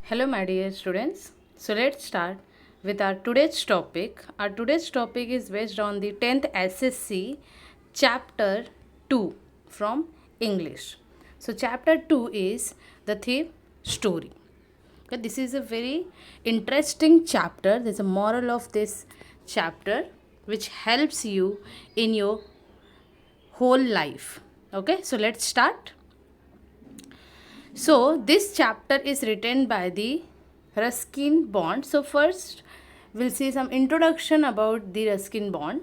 Hello, my dear students. So, let's start with our today's topic. Our today's topic is based on the 10th SSC chapter 2 from English. So, chapter 2 is the theme story. Okay, this is a very interesting chapter. There's a moral of this chapter which helps you in your whole life. Okay, so let's start. So, this chapter is written by the Ruskin Bond. So, first we'll see some introduction about the Ruskin Bond.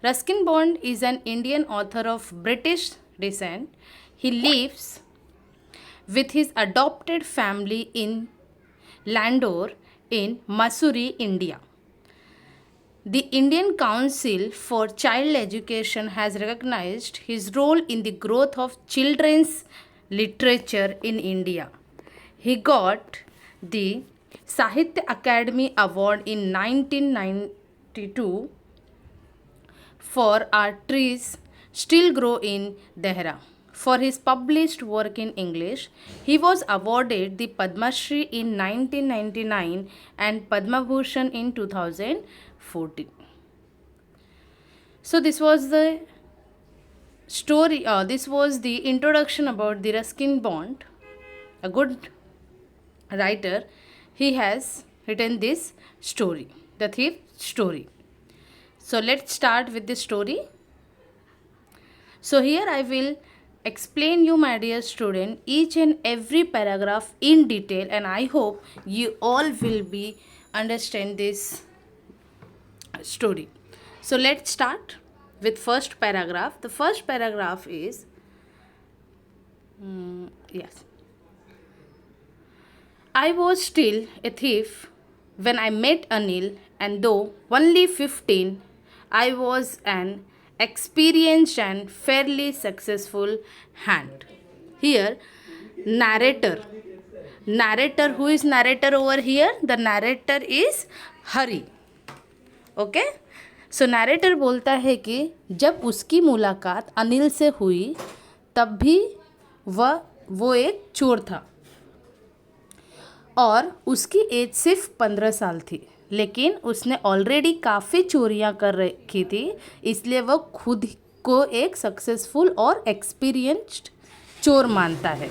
Ruskin Bond is an Indian author of British descent. He lives with his adopted family in Landore in Mussoorie, India. The Indian Council for Child Education has recognized his role in the growth of children's literature in India. He got the Sahitya Academy Award in 1992 for Our Trees Still Grow in Dehra. For his published work in English, he was awarded the Padma Shri in 1999 and Padma Bhushan in 2014. So this was the story. This was the introduction about the Ruskin Bond. A good writer, he has written this story, the thief story. So let's start with the story. So here I will explain you, my dear student, each and every paragraph in detail, and I hope you all will be understand this story. So let's start with first paragraph. The first paragraph is yes. I was still a thief when I met Anil, and though only 15, I was an experienced and fairly successful hand. Here, narrator. Narrator, who is narrator over here? The narrator is Hari. Okay, so narrator बोलता है कि जब उसकी मुलाकात अनिल से हुई तब भी वो एक चोर था और उसकी एज सिर्फ 15 साल थी, लेकिन उसने ऑलरेडी काफ़ी चोरियां कर रखी थी, इसलिए वो खुद को एक सक्सेसफुल और एक्सपीरियंस्ड चोर मानता है.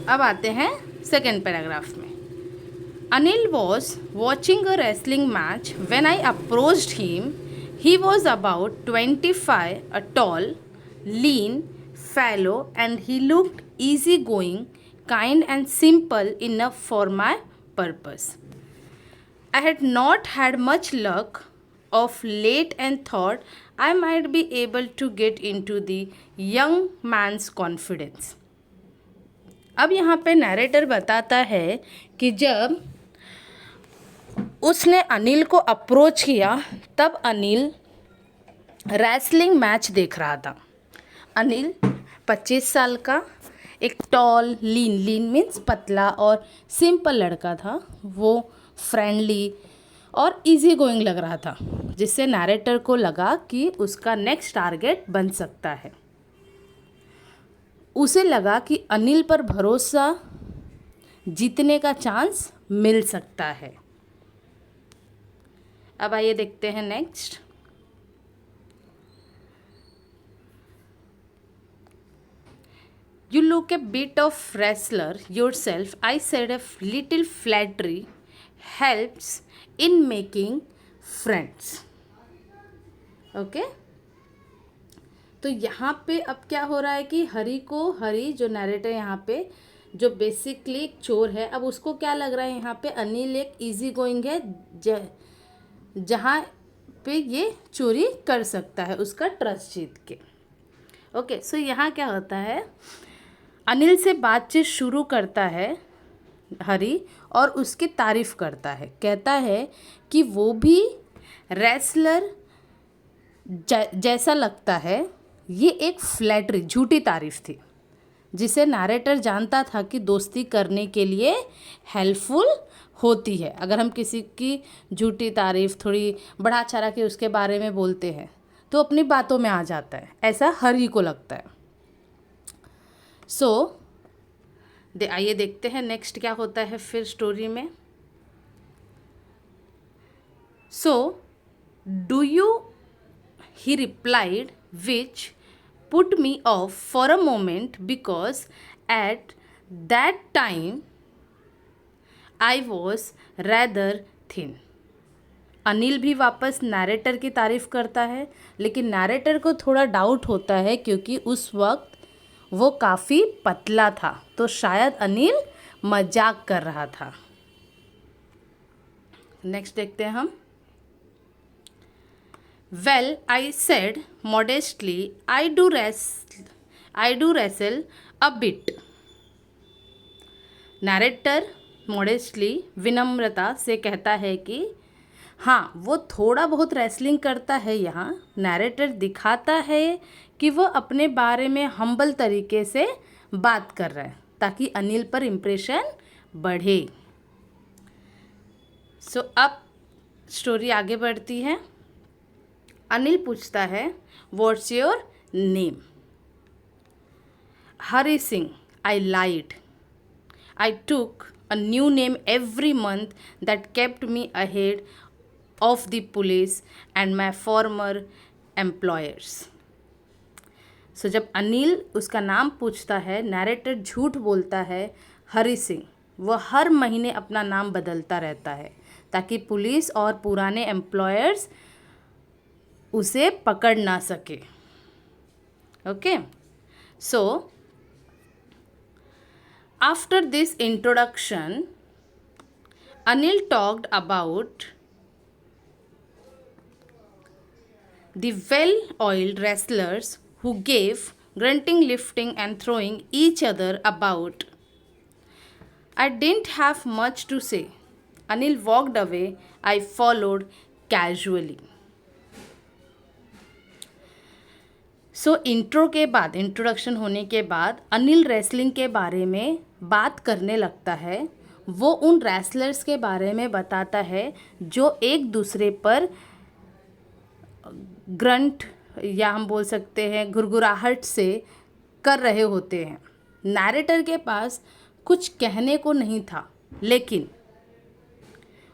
अब आते हैं सेकेंड पैराग्राफ में. Anil was watching a wrestling match when I approached him. He was about 25, a tall, lean fellow, and he looked easygoing, kind, and simple enough for my purpose. I had not had much luck of late and thought I might be able to get into the young man's confidence. अब यहाँ पे narrator बताता है कि जब उसने अनिल को approach किया तब अनिल रेसलिंग मैच देख रहा था. अनिल 25 साल का एक टॉल लीन मीन्स पतला और सिंपल लड़का था. वो फ्रेंडली और इजी गोइंग लग रहा था, जिससे नैरेटर को लगा कि उसका नेक्स्ट टारगेट बन सकता है. उसे लगा कि अनिल पर भरोसा जीतने का चांस मिल सकता है. अब आइए देखते हैं next. You look a bit of wrestler yourself. I said a little flattery helps in making friends. Okay? तो यहाँ पे अब क्या हो रहा है कि हरी जो नैरेटर यहाँ पे जो बेसिकली एक चोर है, अब उसको क्या लग रहा है यहाँ पे अनिल एक इजी गोइंग है जहाँ पे ये चोरी कर सकता है उसका ट्रस्ट जीत के. ओके, सो यहाँ क्या होता है, अनिल से बातचीत शुरू करता है हरी और उसकी तारीफ़ करता है. कहता है कि वो भी रेसलर जैसा लगता है. ये एक फ्लैटरी झूठी तारीफ़ थी जिसे नैरेटर जानता था कि दोस्ती करने के लिए हेल्पफुल होती है. अगर हम किसी की झूठी तारीफ़ थोड़ी बढ़ा चढ़ा के उसके बारे में बोलते हैं तो अपनी बातों में आ जाता है, ऐसा हरी को लगता है. सो आइए देखते हैं नेक्स्ट क्या होता है फिर स्टोरी में. So do you, he replied, which put me off for a moment because at that time I was rather thin. Anil भी वापस नैरेटर की तारीफ करता है, लेकिन नैरेटर को थोड़ा डाउट होता है क्योंकि उस वक्त वो काफ़ी पतला था, तो शायद अनिल मजाक कर रहा था. नेक्स्ट देखते हैं हम. Well, I said modestly, I do wrestle a bit. Narrator modestly, विनम्रता से कहता है कि हाँ, वो थोड़ा बहुत रेसलिंग करता है. यहाँ नैरेटर दिखाता है कि वो अपने बारे में हम्बल तरीके से बात कर रहा है ताकि अनिल पर इम्प्रेशन बढ़े. सो अब स्टोरी आगे बढ़ती है. अनिल पूछता है, what's your name? Hari Singh, I lied. I took a new name every month that kept me ahead of the police and my former employers. So जब अनिल उसका नाम पूछता है, नैरेटर झूठ बोलता है. हरी सिंह वो हर महीने अपना नाम बदलता रहता है ताकि पुलिस और पुराने एम्प्लॉयर्स उसे पकड़ ना सके. Okay, so after this introduction Anil talked about the well oiled wrestlers who gave grunting, lifting and throwing each other about. I didn't have much to say. Anil walked away. I followed casually. So intro के बाद, introduction होने के बाद Anil wrestling के बारे में बात करने लगता है. वो उन रेसलर्स के बारे में बताता है जो एक दूसरे पर ग्रंट या हम बोल सकते हैं गुरगुराहट से कर रहे होते हैं. नैरेटर के पास कुछ कहने को नहीं था, लेकिन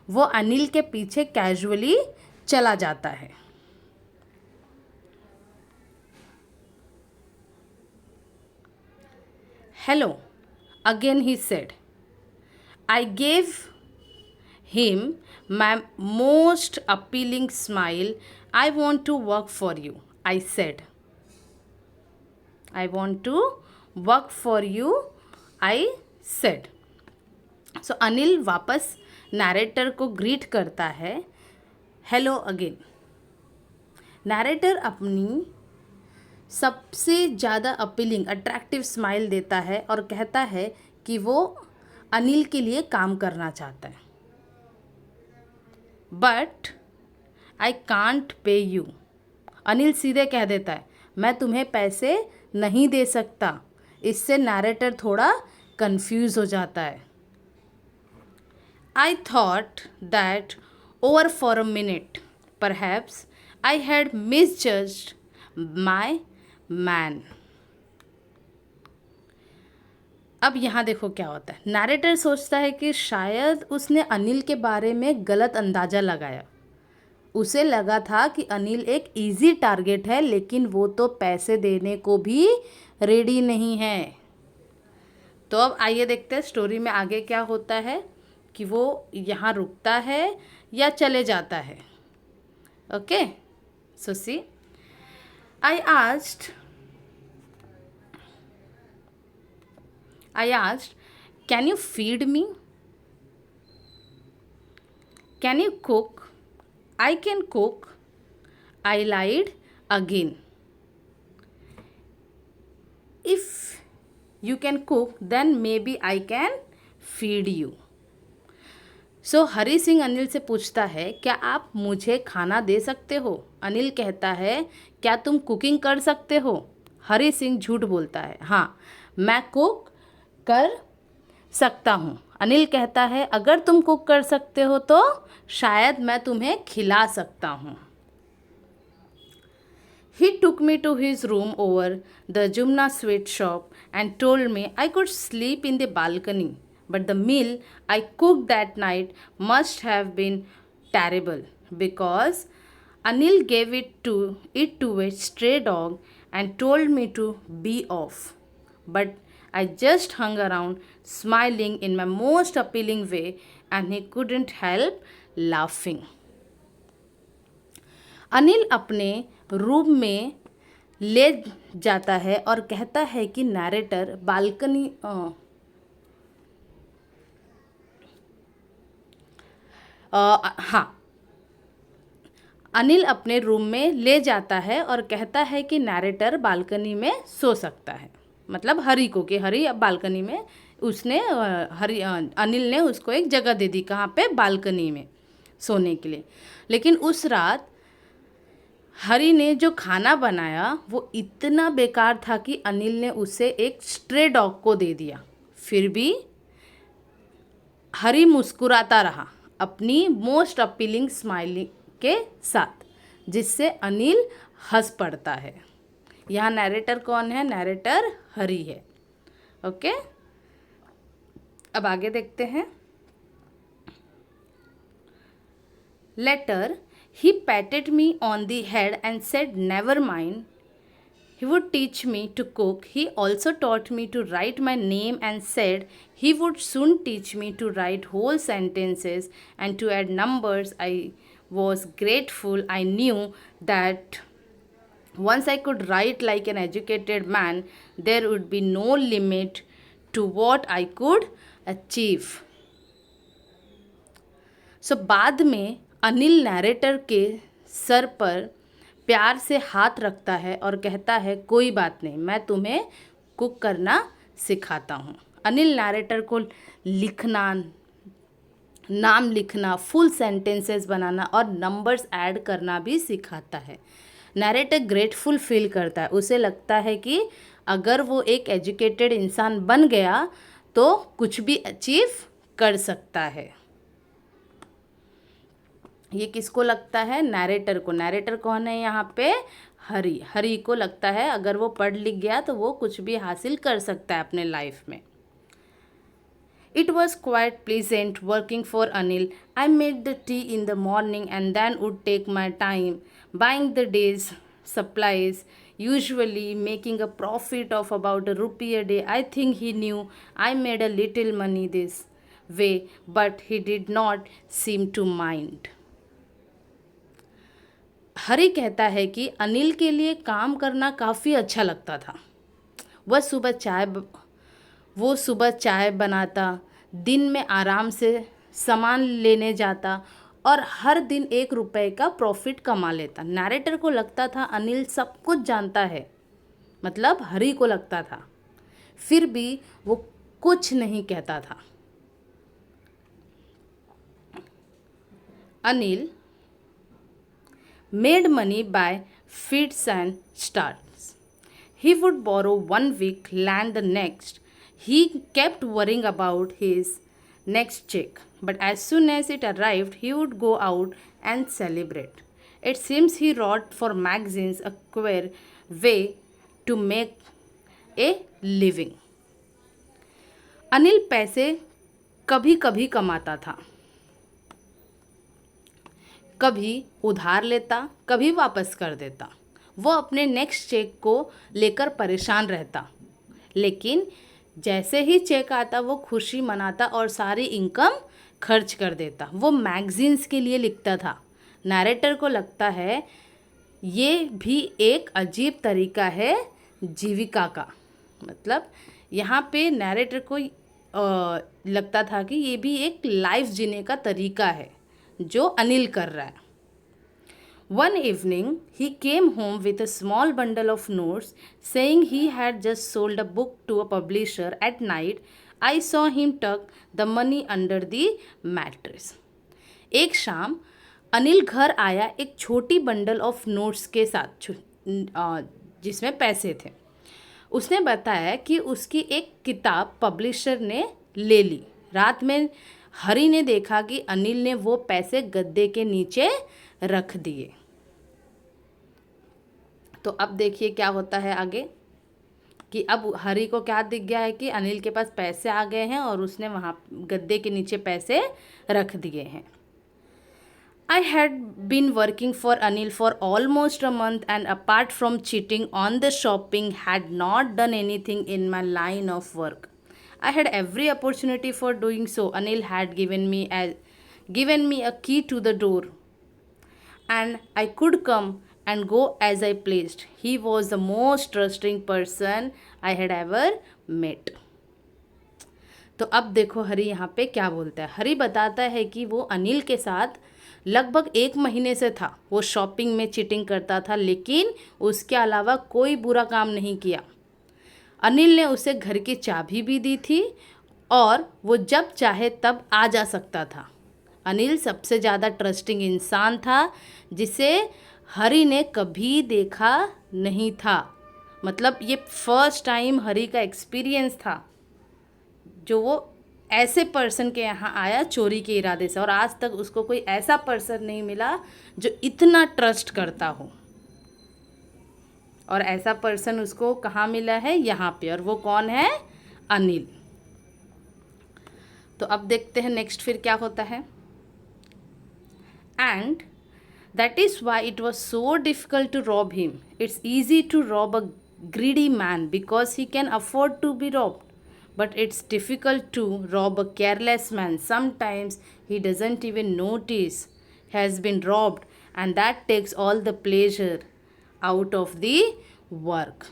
वो अनिल के पीछे कैजुअली चला जाता है. Hello, again he said. I gave him my most appealing smile. I want to work for you, I said. I want to work for you, I said. So Anil वापस नैरेटर को ग्रीट करता है, hello again. Narrator अपनी सबसे ज़्यादा appealing attractive smile देता है और कहता है कि वो अनिल के लिए काम करना चाहता है. But I can't pay you. Anil सीधे कह देता है, मैं तुम्हें पैसे नहीं दे सकता. इससे नैरेटर थोड़ा कंफ्यूज हो जाता है. I thought that over for a minute perhaps I had misjudged my man. अब यहाँ देखो क्या होता है. नैरेटर सोचता है कि शायद उसने अनिल के बारे में गलत अंदाज़ा लगाया. उसे लगा था कि अनिल एक इजी टारगेट है, लेकिन वो तो पैसे देने को भी रेडी नहीं है. तो अब आइए देखते हैं स्टोरी में आगे क्या होता है, कि वो यहाँ रुकता है या चले जाता है. Okay, so see, I asked, can you feed me? Can you cook? I can cook. I lied again. If you can cook, then maybe I can feed you. सो हरी सिंह अनिल से पूछता है, क्या आप मुझे खाना दे सकते हो? अनिल कहता है, क्या तुम कुकिंग कर सकते हो? हरी सिंह झूठ बोलता है, हाँ मैं कुक कर सकता हूँ. अनिल कहता है, अगर तुम कुक कर सकते हो तो शायद मैं तुम्हें खिला सकता हूँ. He took me to his room over the Jumna sweet shop and told me I could sleep in the balcony. But the meal I cooked that night must have been terrible because Anil gave it to a stray dog and told me to be off. But I just hung around smiling in my most appealing way and he couldn't help laughing. Anil अपने room में ले जाता है और कहता है कि narrator balcony हाँ, अनिल अपने रूम में ले जाता है और कहता है कि नैरेटर बालकनी में सो सकता है, मतलब हरी को, कि हरी अब बालकनी में उसने अनिल ने उसको एक जगह दे दी, कहाँ पे, बालकनी में सोने के लिए। लेकिन उस रात हरी ने जो खाना बनाया वो इतना बेकार था कि अनिल ने उसे एक स्ट्रे डॉग को दे दिया। फिर भी हरी मुस्कुराता रहा अपनी मोस्ट अपीलिंग स्माइलिंग के साथ, जिससे अनिल हंस पड़ता है। यहाँ नैरेटर कौन है? नैरेटर हरी है। ओके, अब आगे देखते हैं। Later he patted me on the head and said never mind. He would teach me to cook. He also taught me to write my name and said he would soon teach me to write whole sentences and to add numbers. I was grateful. I knew that once I could write like an educated man, there would be no limit to what I could achieve. So बाद में Anil narrator के sir पर प्यार से हाथ रखता है और कहता है कोई बात नहीं, मैं तुम्हें कुक करना सिखाता हूँ। अनिल नैरेटर को लिखना, नाम लिखना, फुल सेंटेंसेस बनाना और नंबर्स ऐड करना भी सिखाता है। नैरेटर ग्रेटफुल फील करता है, उसे लगता है कि अगर वो एक एजुकेटेड इंसान बन गया तो कुछ भी अचीव कर सकता है। ये किसको लगता है? नैरेटर को। नैरेटर कौन है यहाँ पे? हरी। हरी को लगता है अगर वो पढ़ लिख गया तो वो कुछ भी हासिल कर सकता है अपने लाइफ में। It was quite pleasant working for Anil. I made the tea in the morning and then would take my time buying the day's supplies, usually making a profit of about ₹1 a day. I think he knew I made a little money this way, but he did not seem to mind. हरी कहता है कि अनिल के लिए काम करना काफ़ी अच्छा लगता था। वो सुबह चाय बनाता, दिन में आराम से सामान लेने जाता और हर दिन ₹1 का प्रॉफिट कमा लेता। नैरेटर को लगता था अनिल सब कुछ जानता है, मतलब हरी को लगता था, फिर भी वो कुछ नहीं कहता था। Anil made money by fits and starts. He would borrow 1 week, land the next. He kept worrying about his next check, but as soon as it arrived, he would go out and celebrate. It seems he wrote for magazines, a queer way to make a living. Anil पैसे कभी कभी कमाता था, कभी उधार लेता, कभी वापस कर देता। वो अपने नेक्स्ट चेक को लेकर परेशान रहता, लेकिन जैसे ही चेक आता वो खुशी मनाता और सारी इनकम खर्च कर देता। वो मैगजीन्स के लिए लिखता था। नैरेटर को लगता है ये भी एक अजीब तरीका है जीविका का, मतलब यहाँ पे नैरेटर को लगता था कि ये भी एक लाइफ जीने का तरीका है जो अनिल कर रहा है। One evening, he came home with a small bundle of notes, saying he had just sold a book to a publisher. At night, I saw him tuck the money under the mattress. एक शाम अनिल घर आया एक छोटी bundle of notes के साथ, जिसमें पैसे थे। उसने बताया कि उसकी एक किताब पब्लिशर ने ले ली। रात में हरी ने देखा कि अनिल ने वो पैसे गद्दे के नीचे रख दिए। तो अब देखिए क्या होता है आगे, कि अब हरी को क्या दिख गया है कि अनिल के पास पैसे आ गए हैं और उसने वहाँ गद्दे के नीचे पैसे रख दिए हैं। I had been working for Anil for almost a month, and apart from cheating on the shopping, had not done anything in my line of work. I had every opportunity for doing so. Anil had given me a key to the door, and I could come and go as I pleased. He was the most trusting person I had ever met. तो अब देखो हरी यहाँ पे क्या बोलता है। हरी बताता है कि वो अनिल के साथ लगभग 1 महीने से था, वो शॉपिंग में चीटिंग करता था, लेकिन उसके अलावा कोई बुरा काम नहीं किया। अनिल ने उसे घर की चाबी भी दी थी और वो जब चाहे तब आ जा सकता था। अनिल सबसे ज़्यादा ट्रस्टिंग इंसान था जिसे हरी ने कभी देखा नहीं था। मतलब ये फर्स्ट टाइम हरी का एक्सपीरियंस था जो वो ऐसे पर्सन के यहाँ आया चोरी के इरादे से, और आज तक उसको कोई ऐसा पर्सन नहीं मिला जो इतना ट्रस्ट करता हो। और ऐसा पर्सन उसको कहाँ मिला है, यहाँ पे, और वो कौन है, अनिल। तो अब देखते हैं नेक्स्ट फिर क्या होता है। And that is why it was so difficult to rob him. It's easy to rob a greedy man because he can afford to be robbed, but it's difficult to rob a careless man. Sometimes he doesn't even notice has been robbed, and that takes all the pleasure out of the work.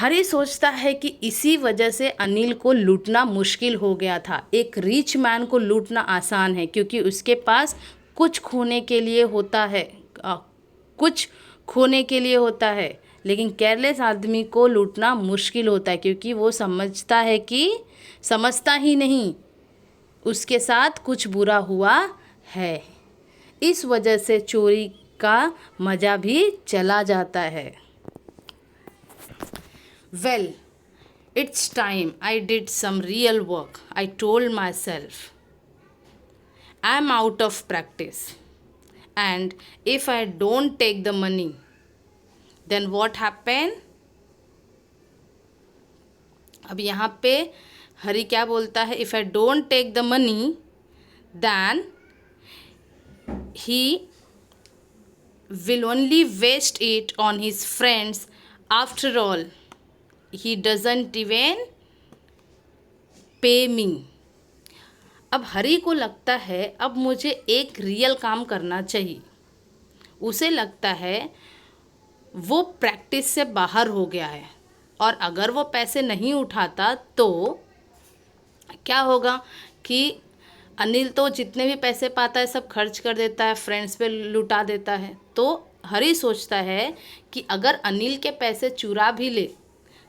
हरी सोचता है कि इसी वजह से अनिल को लूटना मुश्किल हो गया था। एक रिच मैन को लूटना आसान है क्योंकि उसके पास कुछ खोने के लिए होता है, लेकिन केयरलेस आदमी को लूटना मुश्किल होता है क्योंकि वो समझता ही नहीं उसके साथ कुछ बुरा हुआ है। इस वजह से चोरी का मज़ा भी चला जाता है। Well, it's time I did some real work. I told myself, I'm out of practice, and if I don't take the money, then what happen? अब यहाँ पे हरी क्या बोलता है, if I don't take the money, then he will only waste it on his friends. After all, he doesn't even pay me. अब हरी को लगता है अब मुझे एक रियल काम करना चाहिए। उसे लगता है वो प्रैक्टिस से बाहर हो गया है, और अगर वो पैसे नहीं उठाता तो क्या होगा कि अनिल तो जितने भी पैसे पाता है सब खर्च कर देता है, फ्रेंड्स पे लुटा देता है। तो हरी सोचता है कि अगर अनिल के पैसे चुरा भी ले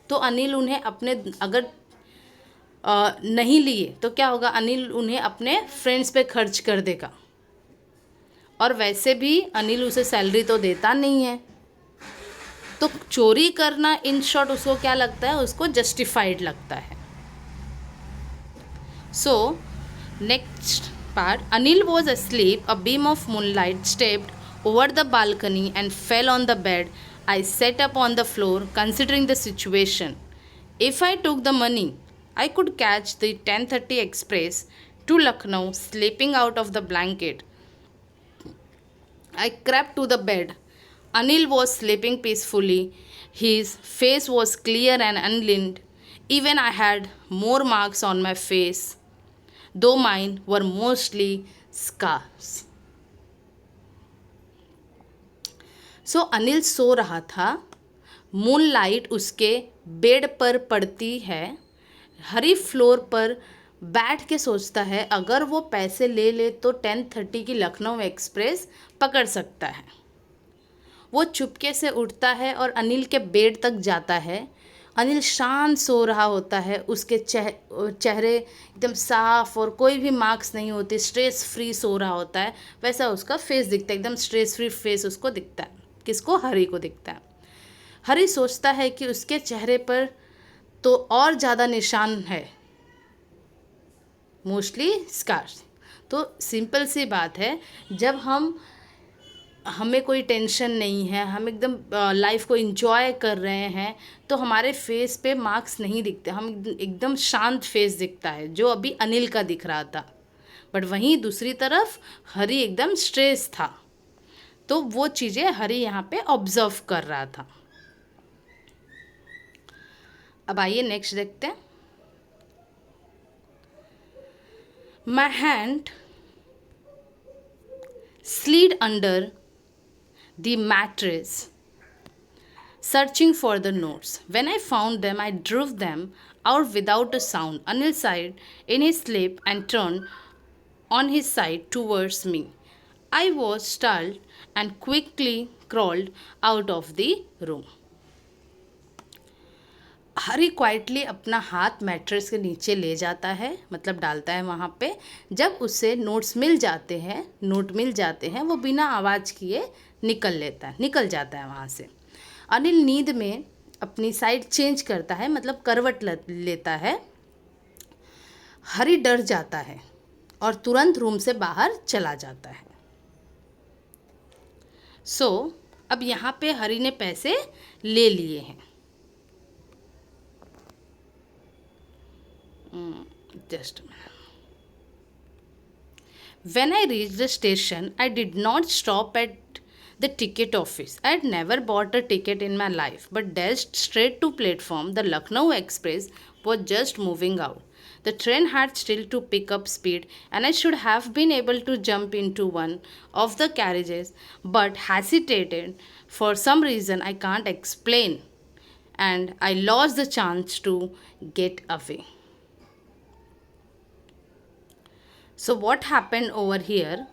तो अनिल उन्हें अपने अगर नहीं लिए तो क्या होगा, अनिल उन्हें अपने फ्रेंड्स पे खर्च कर देगा, और वैसे भी अनिल उसे सैलरी तो देता नहीं है। तो चोरी करना इन शॉर्ट उसको क्या लगता है, उसको जस्टिफाइड लगता है। So next part, Anil was asleep. A beam of moonlight stepped over the balcony and fell on the bed. I sat up on the floor considering the situation. If I took the money, I could catch the 10:30 express to Lucknow. Slipping out of the blanket, I crept to the bed. Anil was sleeping peacefully. His face was clear and unlimned. Even I had more marks on my face, though mine were mostly scars. सो अनिल सो रहा था, moonlight उसके bed पर पड़ती है। हरी floor पर बैठ के सोचता है अगर वो पैसे ले ले तो 10:30 की लखनऊ एक्सप्रेस पकड़ सकता है। वो चुपके से उठता है और अनिल के बेड तक जाता है। अनिल शांत सो रहा होता है, उसके चेहरे एकदम साफ और कोई भी मार्क्स नहीं होते, स्ट्रेस फ्री सो रहा होता है। वैसा उसका फेस दिखता है, एकदम स्ट्रेस फ्री फेस उसको दिखता है। किसको? हरी को दिखता है। हरी सोचता है कि उसके चेहरे पर तो और ज़्यादा निशान है, मोस्टली स्कार्स। तो सिंपल सी बात है, जब हम हमें कोई टेंशन नहीं है, हम एकदम लाइफ को एंजॉय कर रहे हैं, तो हमारे फेस पे मार्क्स नहीं दिखते, हम एकदम शांत फेस दिखता है, जो अभी अनिल का दिख रहा था। बट वहीं दूसरी तरफ हरी एकदम स्ट्रेस था, तो वो चीज़ें हरी यहाँ पे ऑब्जर्व कर रहा था। अब आइए नेक्स्ट देखते हैं। My hand slid under the mattress, searching for the notes. When I found them, I drew them out without a sound. Anil sighed in his sleep and turned on his side towards me. I was startled and quickly crawled out of the room. Hari quietly अपना हाथ mattress के नीचे ले जाता है, मतलब डालता है वहाँ पे। जब उसे नोट मिल जाते हैं, वो बिना आवाज़ किए निकल जाता है वहाँ से। अनिल नींद में अपनी साइड चेंज करता है, मतलब करवट लेता है। हरी डर जाता है और तुरंत रूम से बाहर चला जाता है। अब यहाँ पे हरी ने पैसे ले लिए हैं। Just a minute. When I reached the station, I did not stop at the ticket office. I had never bought a ticket in my life, but dashed straight to platform. The Lucknow Express was just moving out. The train had still to pick up speed, and I should have been able to jump into one of the carriages, but hesitated for some reason I can't explain, and I lost the chance to get away. So what happened over here?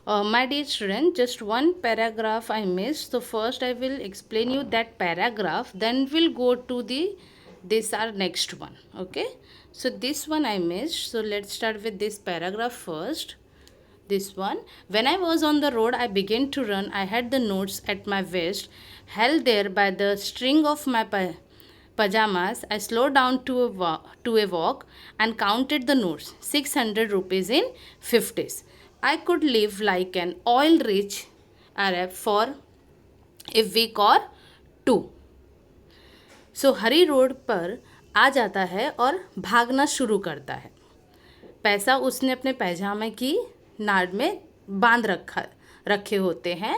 My dear student, just one paragraph I missed. So first I will explain you that paragraph, then we'll go to this our next one. Okay, so this one I missed, so let's start with this paragraph first. This one, when I was on the road, I began to run. I had the notes at my waist, held there by the string of my pajamas. I slowed down to a walk and counted the notes. 600 rupees in 50s. I could live like an oil-rich Arab for a week or two. So Hari road पर आ जाता है और भागना शुरू करता है। पैसा उसने अपने पैजामे की नाड़ में बांध रखे होते हैं।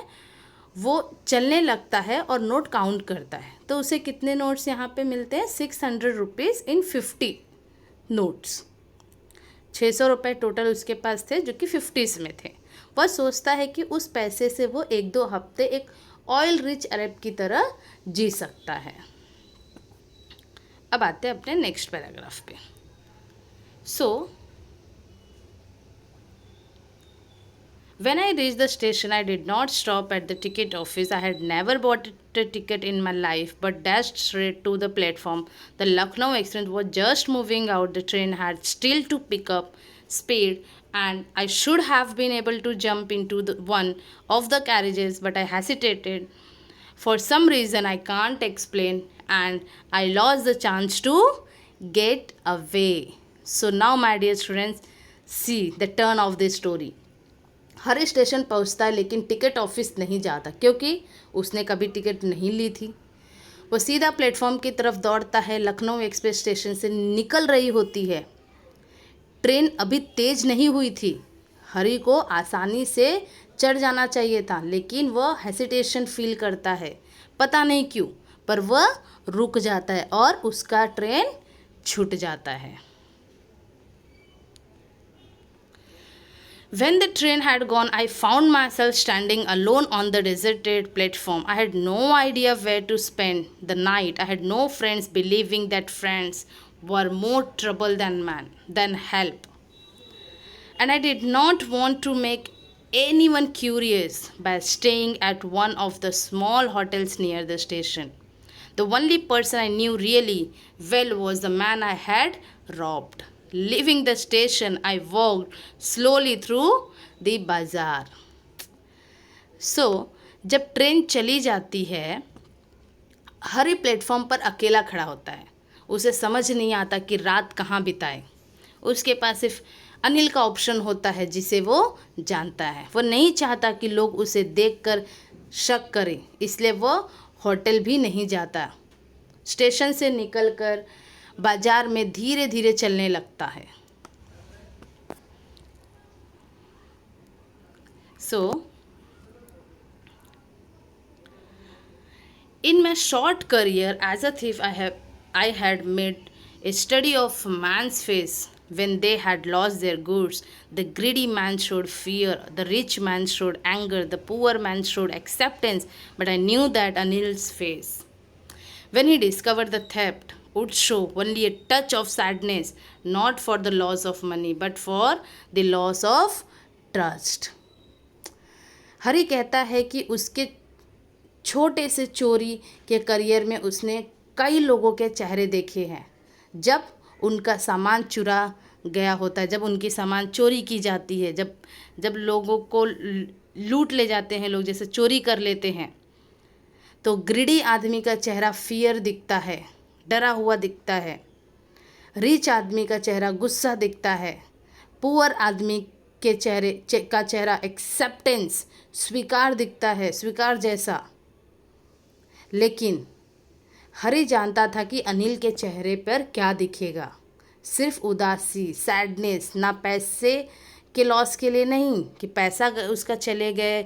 वो चलने लगता है और नोट काउंट करता है। तो उसे कितने नोट्स यहाँ पे मिलते हैं? 600 रुपीज़ इन 50 नोट्स। 600 रुपये टोटल उसके पास थे, जो कि 50s में थे। वह सोचता है कि उस पैसे से वो 1-2 हफ्ते एक ऑयल रिच अरब की तरह जी सकता है। अब आते हैं अपने नेक्स्ट पैराग्राफ पे। When I reached the station, I did not stop at the ticket office. I had never bought a ticket in my life, but dashed straight to the platform. The Lucknow Express was just moving out. The train had still to pick up speed, and I should have been able to jump into one of the carriages, but I hesitated. For some reason I can't explain, and I lost the chance to get away. So now, my dear students, see the turn of this story. Her station पहुंचता है, लेकिन ticket office नहीं जाता, क्योंकि उसने कभी ticket नहीं ली थी। वो सीधा प्लेटफॉर्म की तरफ दौड़ता है। लखनऊ एक्सप्रेस स्टेशन से निकल रही होती है। ट्रेन अभी तेज़ नहीं हुई थी। हरी को आसानी से चढ़ जाना चाहिए था, लेकिन वह हेसिटेशन फील करता है, पता नहीं क्यों, पर वह रुक जाता है और उसका ट्रेन छूट जाता है। When the train had gone, I found myself standing alone on the deserted platform. I had no idea where to spend the night. I had no friends, believing that friends were more trouble than help. And I did not want to make anyone curious by staying at one of the small hotels near the station. The only person I knew really well was the man I had robbed. Leaving the station, I walked slowly through the bazaar. जब train चली जाती है, हरी platform पर अकेला खड़ा होता है। उसे समझ नहीं आता कि रात कहाँ बिताए। उसके पास सिर्फ अनिल का ऑप्शन होता है जिसे वो जानता है। वो नहीं चाहता कि लोग उसे देखकर शक करें, इसलिए वो होटल भी नहीं जाता। स्टेशन से निकलकर बाजार में धीरे धीरे चलने लगता है। So, in my short career as a thief, I had made a study of man's face. When they had lost their goods, the greedy man showed fear, the rich man showed anger, the poor man showed acceptance. But I knew that Anil's face, when he discovered the theft, would show only a touch of sadness, not for the loss of money, but for the loss of trust. हरी कहता है कि उसके छोटे से चोरी के career में उसने कई लोगों के चेहरे देखे हैं जब उनका सामान चुरा गया होता है, जब उनकी सामान चोरी की जाती है, जब लोगों को लूट ले जाते हैं लोग, जैसे चोरी कर लेते हैं, तो ग्रीडी आदमी का चेहरा फियर दिखता है, डरा हुआ दिखता है। रिच आदमी का चेहरा गुस्सा दिखता है। पुअर आदमी के का चेहरा एक्सेप्टेंस, स्वीकार दिखता है, स्वीकार जैसा। लेकिन हरी जानता था कि अनिल के चेहरे पर क्या दिखेगा, सिर्फ उदासी, सैडनेस, ना पैसे के लॉस के लिए नहीं कि पैसा उसका चले गए,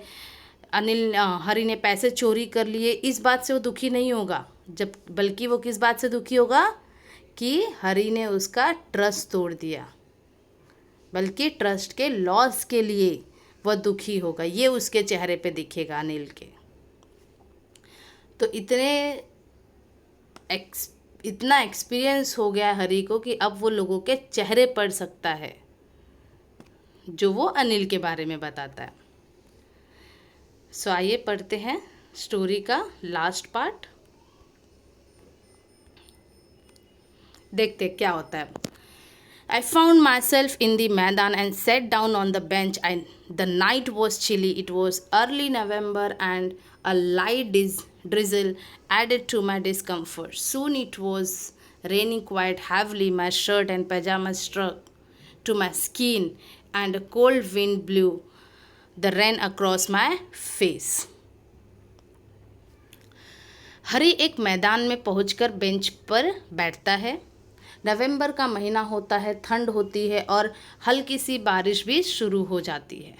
हरी ने पैसे चोरी कर लिए, इस बात से वो दुखी नहीं होगा, बल्कि वो किस बात से दुखी होगा कि हरी ने उसका ट्रस्ट तोड़ दिया, बल्कि ट्रस्ट के लॉस के लिए वह दुखी होगा। ये उसके चेहरे पे दिखेगा अनिल के। तो इतना एक्सपीरियंस हो गया हरी को कि अब वो लोगों के चेहरे पढ़ सकता है जो वो अनिल के बारे में बताता है। सो आइए पढ़ते हैं स्टोरी का लास्ट पार्ट, देखते क्या होता है। I found myself in the Maidan and sat down on the bench. The night was chilly. It was early November and a light drizzle added to my discomfort. Soon it was raining quite heavily. My shirt and pajamas struck to my skin and a cold wind blew the rain across my face. हरी एक मैदान में पहुंचकर bench पर बैठता है। नवंबर का महीना होता है, ठंड होती है और हल्की सी बारिश भी शुरू हो जाती है।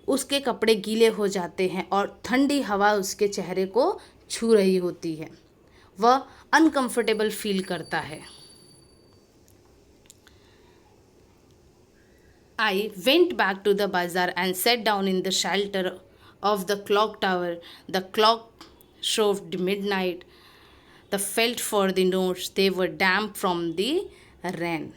उसके कपड़े गीले हो जाते हैं और ठंडी हवा उसके चेहरे को छू रही होती है। वह अनकंफर्टेबल फील करता है। I went back to the bazaar and sat down in the shelter of the clock tower. The clock showed midnight. The felt for the notes, they were damp from the rain.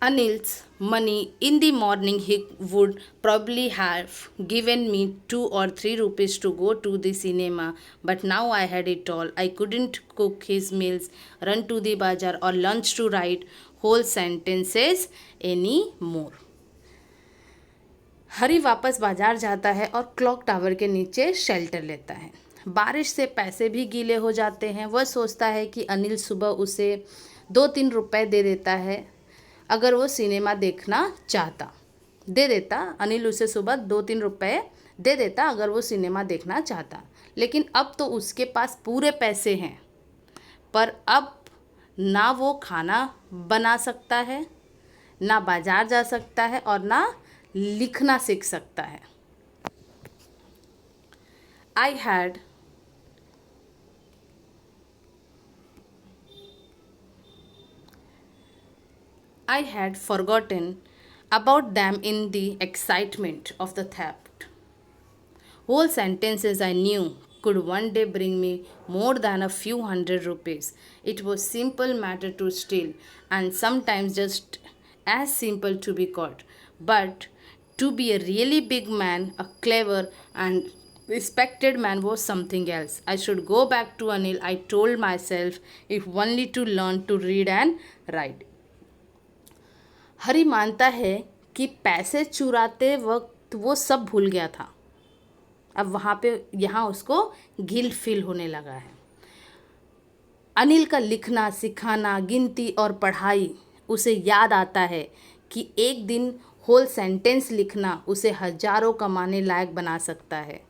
Anil's money in the morning, he would probably have given me 2 or 3 rupees to go to the cinema, but now I had it all. I couldn't cook his meals, run to the bazaar or lunch to write whole sentences anymore. हरी वापस बाजार जाता है और clock tower के नीचे shelter लेता है। बारिश से पैसे भी गीले हो जाते हैं। वह सोचता है कि अनिल सुबह उसे 2-3 रुपए दे देता है अगर वो सिनेमा देखना चाहता। अनिल उसे सुबह 2-3 रुपए दे देता अगर वो सिनेमा देखना चाहता। लेकिन अब तो उसके पास पूरे पैसे हैं, पर अब ना वो खाना बना सकता है, ना बाजार जा सकता है और ना लिखना सीख सकता है। I had forgotten about them in the excitement of the theft. Whole sentences I knew could one day bring me more than a few hundred rupees. It was simple matter to steal, and sometimes just as simple to be caught. But to be a really big man, a clever and respected man was something else. I should go back to Anil, I told myself, if only to learn to read and write. हरी मानता है कि पैसे चुराते वक्त वो सब भूल गया था। अब यहाँ उसको गिल्ट फील होने लगा है। अनिल का लिखना, सिखाना, गिनती और पढ़ाई उसे याद आता है कि एक दिन होल सेंटेंस लिखना उसे हजारों कमाने लायक बना सकता है।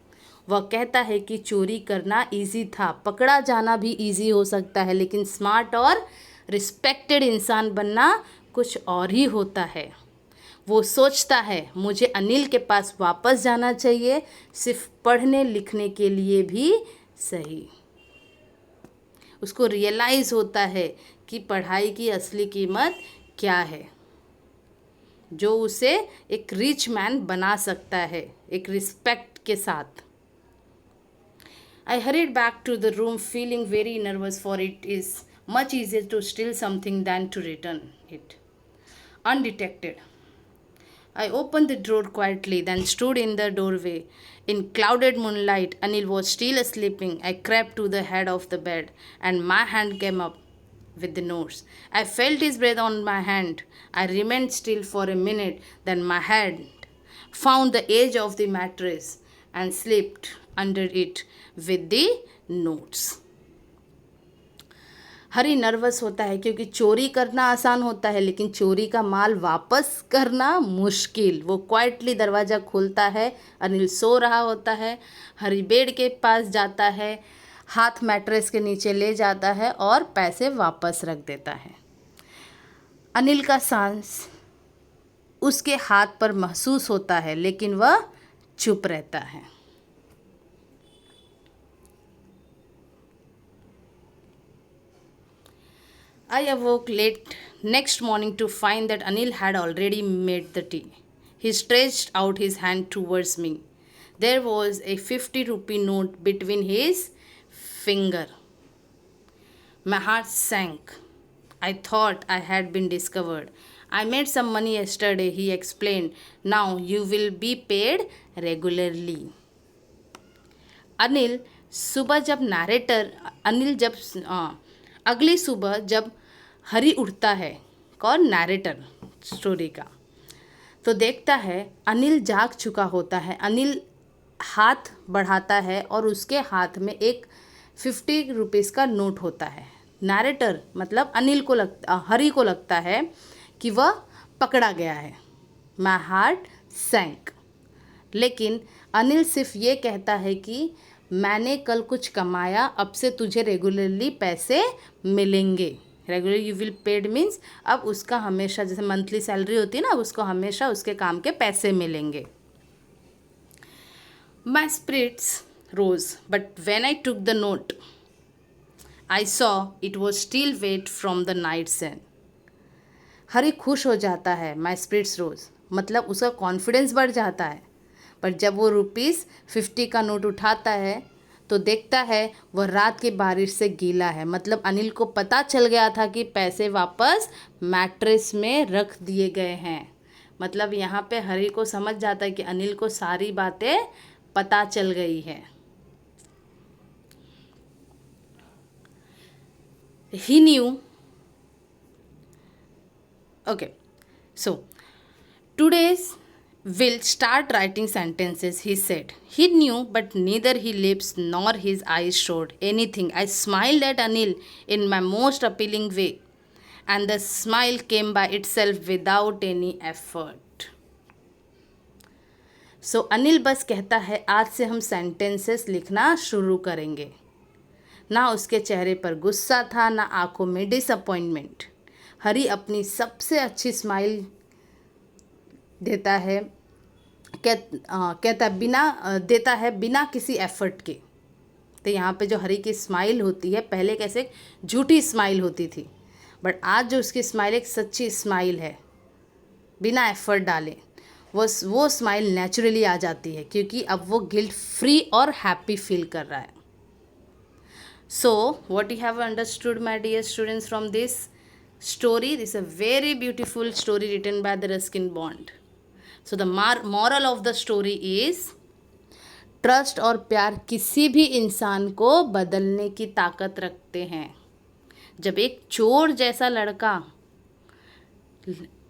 वह कहता है कि चोरी करना इजी था, पकड़ा जाना भी इजी हो सकता है, लेकिन स्मार्ट और रिस्पेक्टेड इंसान बनना कुछ और ही होता है। वो सोचता है मुझे अनिल के पास वापस जाना चाहिए, सिर्फ पढ़ने लिखने के लिए भी सही। उसको रियलाइज़ होता है कि पढ़ाई की असली कीमत क्या है, जो उसे एक रिच मैन बना सकता है, एक रिस्पेक्ट के साथ। I hurried back to the room feeling very nervous, for it is much easier to steal something than to return it undetected. I opened the drawer quietly, then stood in the doorway. In clouded moonlight, Anil was still sleeping. I crept to the head of the bed, and my hand came up with the notes. I felt his breath on my hand. I remained still for a minute, then my hand found the edge of the mattress and slipped under it with the notes. Hari nervous होता है क्योंकि चोरी करना आसान होता है, लेकिन चोरी का माल वापस करना मुश्किल। वो क्वाइटली दरवाज़ा खोलता है। अनिल सो रहा होता है। हरी बेड के पास जाता है, हाथ मैट्रेस के नीचे ले जाता है और पैसे वापस रख देता है। अनिल का सांस उसके हाथ पर महसूस होता है, लेकिन वह चुप रहता है। I awoke late next morning to find that Anil had already made the tea. He stretched out his hand towards me. There was a 50-rupee note between his finger. My heart sank. I thought I had been discovered. I made some money yesterday, he explained. Now you will be paid regularly. अगली सुबह जब हरी उठता है, कौन narrator story का, तो देखता है अनिल जाग चुका होता है। अनिल हाथ बढ़ाता है और उसके हाथ में एक 50 रुपीज़ का नोट होता है। नैरेटर मतलब हरी को लगता है कि वह पकड़ा गया है। My heart sank. लेकिन अनिल सिर्फ ये कहता है कि मैंने कल कुछ कमाया, अब से तुझे रेगुलरली पैसे मिलेंगे। Regular you will paid means अब उसका हमेशा, जैसे मंथली सैलरी होती है ना, अब उसको हमेशा उसके काम के पैसे मिलेंगे। My spirits rose, but when I took the note I saw it was still wet from the night sun. Hari खुश हो जाता है। माई स्पिरिट्स रोज मतलब उसका कॉन्फिडेंस बढ़ जाता है। पर जब वो ₹50 का नोट उठाता है तो देखता है वह रात की बारिश से गीला है। मतलब अनिल को पता चल गया था कि पैसे वापस मैट्रेस में रख दिए गए हैं। मतलब यहाँ पे हरी को समझ जाता है कि अनिल को सारी बातें पता चल गई है। He knew. Okay, so today's will start writing sentences, he said. He knew, but neither his lips nor his eyes showed anything. I smiled at Anil in my most appealing way, and the smile came by itself without any effort. So Anil बस कहता है आज से हम sentences लिखना शुरू करेंगे। ना उसके चेहरे पर गुस्सा था, ना आंखों में डिसअपॉइंटमेंट। हरी अपनी सबसे अच्छी स्माइल देता है, कहता देता है बिना किसी एफर्ट के। तो यहाँ पे जो हरी की स्माइल होती है, पहले कैसे झूठी स्माइल होती थी, बट आज जो उसकी स्माइल एक सच्ची स्माइल है, बिना एफर्ट डाले वो स्माइल नेचुरली आ जाती है, क्योंकि अब वो गिल्ट फ्री और हैप्पी फील कर रहा है। So what you have understood my dear students from this story? This a very beautiful story written by the Ruskin Bond. So the moral of the story is trust और प्यार किसी भी इंसान को बदलने की ताकत रखते हैं। जब एक चोर जैसा लड़का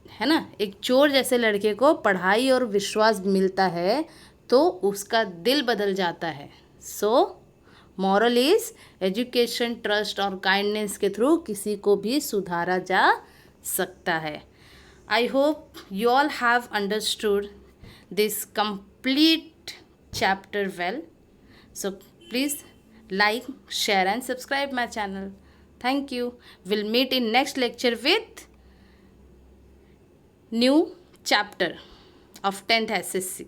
है ना, एक चोर जैसे लड़के को पढ़ाई और विश्वास मिलता है तो उसका दिल बदल जाता है। So moral is education, trust और काइंडनेस के थ्रू किसी को भी सुधारा जा सकता है. I hope you all have understood this complete chapter well. So please like, share and subscribe my channel. Thank you. We'll meet in next lecture with new chapter of 10th SSC.